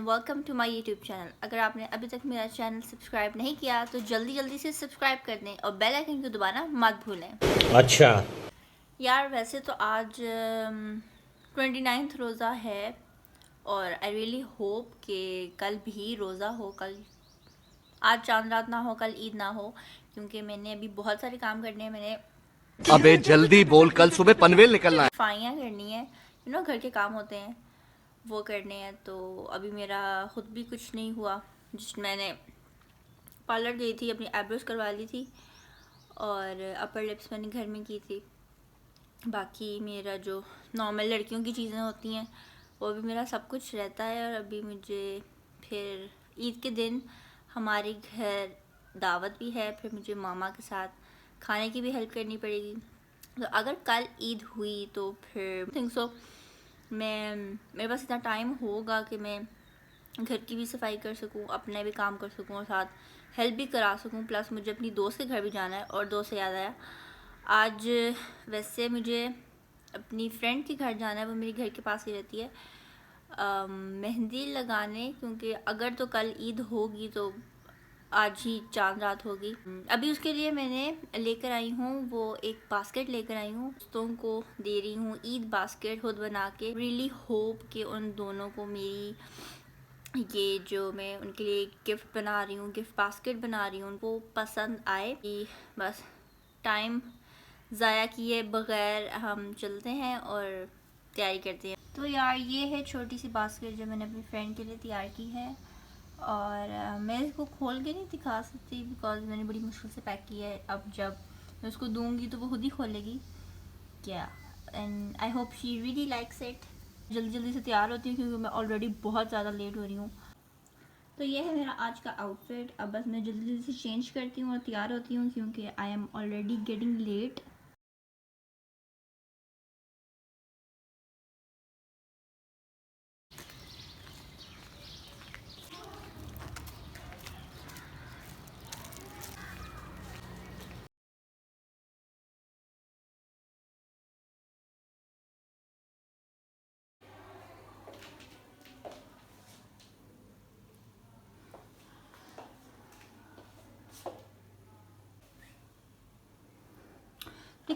Welcome to my YouTube channel. अगर आपने अभी तक मेरा चैनल सब्सक्राइब नहीं किया तो जल्दी जल्दी से सब्सक्राइब कर दें और बेल आइकन को दबाना मत भूलें। अच्छा यार वैसे तो आज 29th रोज़ा है और आई रियली होप कि कल भी रोज़ा हो, कल आज चांद रात ना हो, कल ईद ना हो, क्योंकि मैंने अभी बहुत सारे काम करने हैं। मैंने अबे जल्दी बोल, कल सुबह पनवेल निकलना है। सफाइयाँ करनी है, घर के काम होते हैं वो करने हैं। तो अभी मेरा खुद भी कुछ नहीं हुआ। जिस मैंने पार्लर गई थी, अपनी आईब्रोज करवा ली थी और अपर लिप्स मैंने घर में की थी। बाकी मेरा जो नॉर्मल लड़कियों की चीज़ें होती हैं वो भी मेरा सब कुछ रहता है। और अभी मुझे फिर ईद के दिन हमारे घर दावत भी है, फिर मुझे मामा के साथ खाने की भी हेल्प करनी पड़ेगी। तो अगर कल ईद हुई तो फिर थिंक सो मेरे पास इतना टाइम होगा कि मैं घर की भी सफाई कर सकूं, अपने भी काम कर सकूं और साथ हेल्प भी करा सकूं। प्लस मुझे अपनी दोस्त के घर भी जाना है। और दोस्त से याद आया, आज वैसे मुझे अपनी फ्रेंड के घर जाना है, वो मेरे घर के पास ही रहती है, मेहंदी लगाने, क्योंकि अगर तो कल ईद होगी तो आज ही चांद रात होगी। अभी उसके लिए मैंने लेकर आई हूँ वो एक बास्केट लेकर आई हूँ, दोस्तों को दे रही हूँ ईद बास्केट खुद बना के। रियली होप कि उन दोनों को मेरी ये जो मैं उनके लिए गिफ्ट बना रही हूँ, गिफ्ट बास्केट बना रही हूँ, उनको पसंद आए। कि बस टाइम ज़ाया किए बगैर हम चलते हैं और तैयारी करते हैं। तो यार ये है छोटी सी बास्केट जो मैंने अपनी फ्रेंड के लिए तैयार की है। और मैं इसको खोल के नहीं दिखा सकती बिकॉज मैंने बड़ी मुश्किल से पैक किया है। अब जब मैं उसको दूंगी तो वो खुद ही खोलेगी क्या। And I hope she really likes it. जल्दी जल्दी से तैयार होती हूँ क्योंकि मैं ऑलरेडी बहुत ज़्यादा लेट हो रही हूँ। तो ये है मेरा आज का आउटफिट। अब बस मैं जल्दी जल्दी से चेंज करती हूँ और तैयार होती हूँ क्योंकि I am already getting late.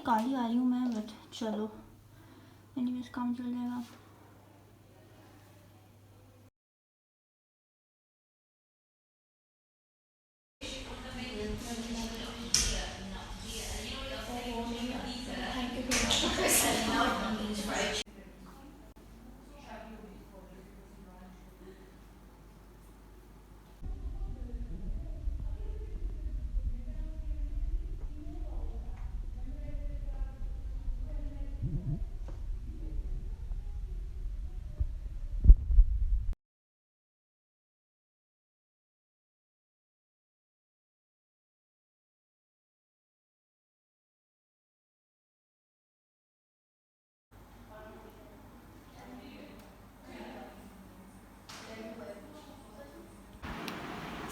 काली आ रही हूँ मैं, बट चलो एनीवेज काम चल जाएगा।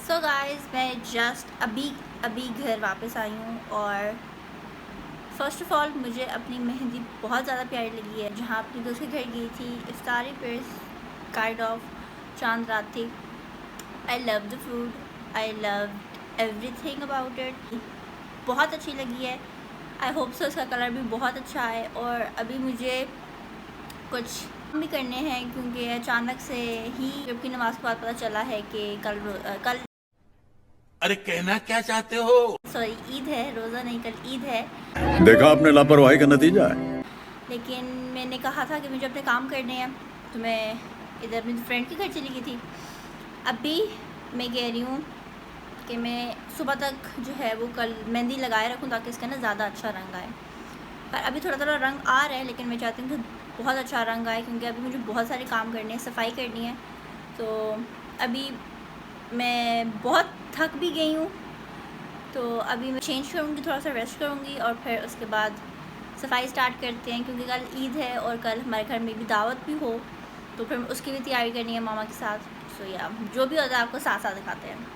सो गाइस मैं जस्ट अभी घर वापस आई हूँ। और फर्स्ट ऑफ ऑल मुझे अपनी मेहंदी बहुत ज़्यादा प्यारी लगी है। जहाँ अपनी दोस्त के घर गई थी, इफ्तारी पर काइंड ऑफ चांद रात थी। I love the food, I love everything about it. बहुत अच्छी लगी है। आई होप सो इसका कलर भी बहुत अच्छा है। और अभी मुझे कुछ भी करने हैं क्योंकि अचानक से ही जबकि नमाज के बाद पता चला है कि कल अरे कहना क्या चाहते हो? सॉरी ईद है, रोज़ा नहीं, कल ईद है। देखा आपने लापरवाही का नतीजा है। लेकिन मैंने कहा था कि मुझे अपने काम करने हैं तो मैं इधर अपनी फ्रेंड के घर चली गई थी। अभी मैं कह रही हूँ कि मैं सुबह तक जो है वो कल मेहंदी लगाए रखूँ ताकि इसका ना ज़्यादा अच्छा रंग आए। पर अभी थोड़ा थोड़ा रंग आ रहा है, लेकिन मैं चाहती हूँ कि बहुत अच्छा रंग आए क्योंकि अभी मुझे बहुत सारे काम करने हैं, सफाई करनी है। तो अभी मैं बहुत थक भी गई हूँ, तो अभी मैं चेंज करूँगी, थोड़ा सा रेस्ट करूँगी और फिर उसके बाद सफाई स्टार्ट करते हैं क्योंकि कल ईद है और कल हमारे घर में भी दावत भी हो, तो फिर उसकी भी तैयारी करनी है मामा के साथ। सो या जो भी होता है आपको साथ साथ दिखाते हैं।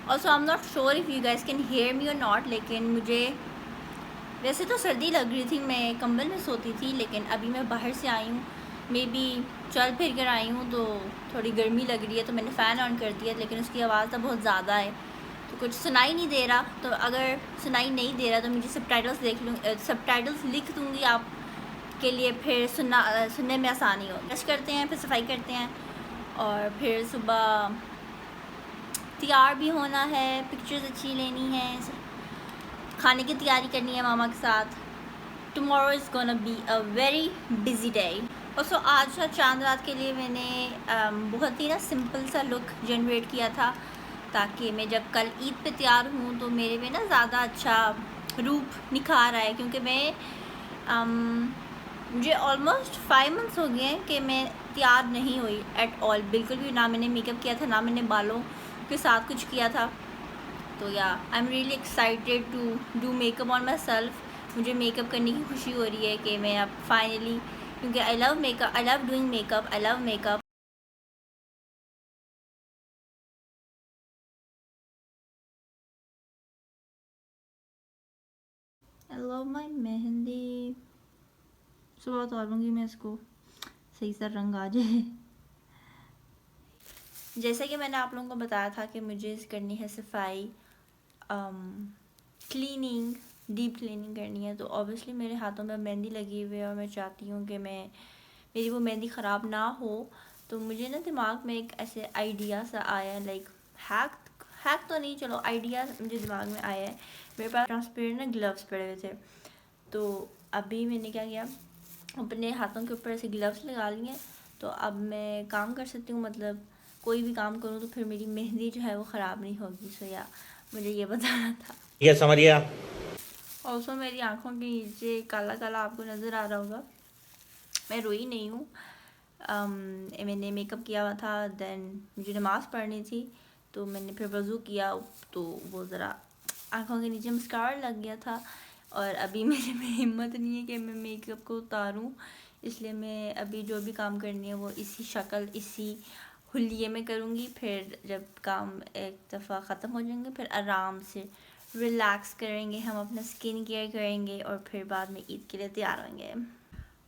Also I am not sure if you guys can hear me और नॉट, लेकिन मुझे वैसे तो सर्दी लग रही थी, मैं कंबल में सोती थी, लेकिन अभी मैं बाहर से आई हूँ मे बी चल फिर कर आई हूँ तो थोड़ी गर्मी लग रही है, तो मैंने फ़ैन ऑन कर दिया, लेकिन उसकी आवाज़ तो बहुत ज़्यादा है, तो कुछ सुनाई नहीं दे रहा। तो अगर सुनाई नहीं दे रहा तो मुझे सबटाइटल्स लिख दूँगी आप के लिए, फिर सुनने में आसानी हो। ब्रश करते हैं, फिर सफाई करते हैं, और फिर सुबह तैयार भी होना है, पिक्चर्स अच्छी लेनी है, खाने की तैयारी करनी है मामा के साथ। Tomorrow is gonna be a very busy day. और सो आज ना चांद रात के लिए मैंने बहुत ही ना सिंपल सा लुक जनरेट किया था, ताकि मैं जब कल ईद पे तैयार हूँ तो मेरे में ना ज़्यादा अच्छा रूप निखार आए, क्योंकि मैं मुझे ऑलमोस्ट 5 मंथ्स हो गए हैं कि मैं तैयार नहीं हुई एट ऑल, बिल्कुल भी ना मैंने मेकअप किया था, ना मैंने बालों के साथ कुछ किया था। तो या I am really excited to do makeup on my self. मुझे मेकअप करने की खुशी हो रही है कि मैं अब फाइनली, क्योंकि I love makeup, I love doing makeup, I love makeup. I love my mehndi. सुबह उतारूँगी मैं इसको, सही सा रंग आ जाए। जैसे कि मैंने आप लोगों को बताया था कि मुझे करनी है सफाई, क्लीनिंग, डीप क्लीनिंग करनी है, तो ऑब्वियसली मेरे हाथों में मेहंदी लगी हुई है और मैं चाहती हूँ कि मेरी वो मेहंदी ख़राब ना हो। तो मुझे ना दिमाग में एक ऐसे आइडिया सा आया, लाइक हैक तो नहीं, चलो आइडिया मुझे दिमाग में आया है। मेरे पास ट्रांसपेरेंट ना ग्लव्स पड़े हुए थे, तो अभी मैंने क्या किया, अपने हाथों के ऊपर ऐसे ग्लव्स लगा लिए, तो अब मैं काम कर सकती हूँ, मतलब कोई भी काम करूँ तो फिर मेरी मेहंदी जो है वो ख़राब नहीं होगी। सो या मुझे ये बताना था। ये समझिए। ऑल्सो मेरी आँखों के नीचे काला काला आपको नज़र आ रहा होगा, मैं रोई नहीं हूँ। मैंने मेकअप किया हुआ था, देन मुझे नमाज़ पढ़नी थी, तो मैंने फिर वज़ू किया, तो वो ज़रा आँखों के नीचे मस्कारा लग गया था, और अभी मेरे में हिम्मत नहीं है कि मैं मेकअप को उतारूँ, इसलिए मैं अभी जो भी काम करनी है वो इसी शक्ल, इसी हुलिये में करूँगी। फिर जब काम एक दफ़ा ख़त्म हो जाएंगे, फिर आराम से रिलैक्स करेंगे, हम अपना स्किन केयर करेंगे, और फिर बाद में ईद के लिए तैयार होंगे।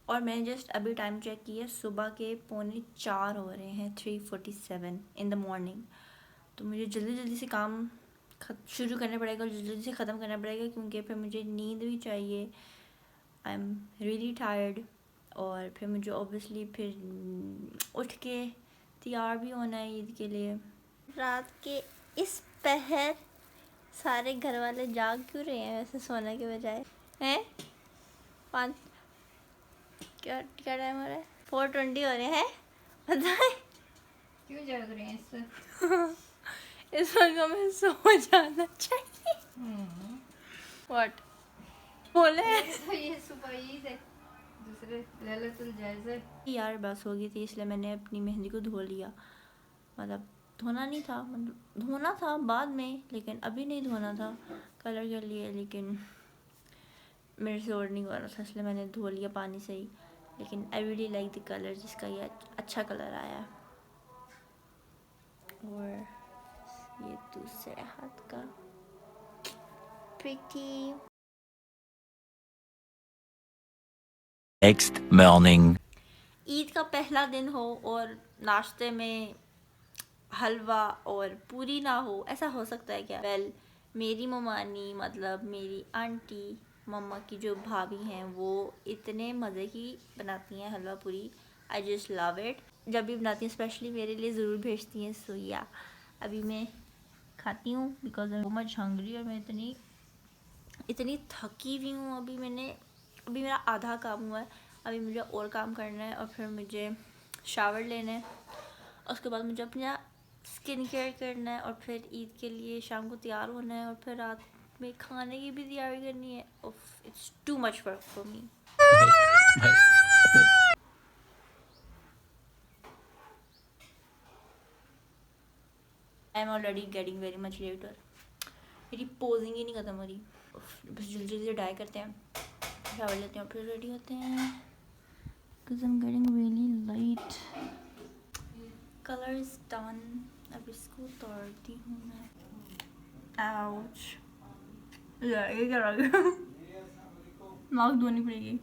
और मैंने जस्ट अभी टाइम चेक किया, सुबह के 3:45 हो रहे हैं, 3:47 इन द मॉर्निंग। तो मुझे जल्दी जल्दी से काम शुरू करना पड़ेगा और जल्दी से ख़त्म करना पड़ेगा, क्योंकि फिर मुझे नींद भी चाहिए। आई एम रियली टायर्ड, और फिर मुझे ऑब्वियसली फिर उठ के तैयार भी होना है ईद के लिए। रात के इस पहर सारे घर वाले जाग क्यों रहे हैं वैसे सोने के बजाय? हैं? 5 क्या टाइम हो रहा है? 4:20 हो रहे हैं, बताएं क्यों जग रहे हैं इससे? इस वक्त हमें सो जाना चाहिए। व्हाट बोले? तो ये सुबह ईद है, दूसरे लैलतुल जायज़ा यार बस हो गई थी, इसलिए मैंने अपनी मेहंदी को धो लिया। मतलब धोना नहीं था, मतलब धोना था बाद में, लेकिन अभी नहीं धोना था कलर के लिए, लेकिन मेरे से और नहीं हो रहा था, इसलिए मैंने धो लिया पानी से ही। लेकिन I really like the colour, जिसका ये अच्छा कलर आया। और ये दूसरे हाथ का प्रिटी। Next morning. ईद का पहला दिन हो और नाश्ते में हलवा और पूरी ना हो, ऐसा हो सकता है क्या? वेल मेरी ममानी, मतलब मेरी आंटी, मम्मा की जो भाभी हैं, वो इतने मज़े की बनाती हैं हलवा पूरी। I just love it. जब भी बनाती हैं स्पेशली मेरे लिए ज़रूर भेजती हैं। सो या अभी मैं खाती हूँ because I am much hungry, और मैं इतनी थकी हुई हूँ। अभी मेरा आधा काम हुआ है, अभी मुझे और काम करना है, और फिर मुझे शावर लेना है, उसके बाद मुझे अपना स्किन केयर करना है, और फिर ईद के लिए शाम को तैयार होना है, और फिर रात में खाने की भी तैयारी करनी है। It's too much work for me. I am already getting very much later. मेरी पोजिंग ही नहीं ख़त्म हो रही। बस जल्दी जल्दी डाई करते हैं, शावर लेते हैं, और फिर रेडी होते हैं, because I am getting really light. Colour is done, अब इसको उतारती हूँ मैं। आउच, ये क्या लग रहा है? नाक धोनी पड़ेगी।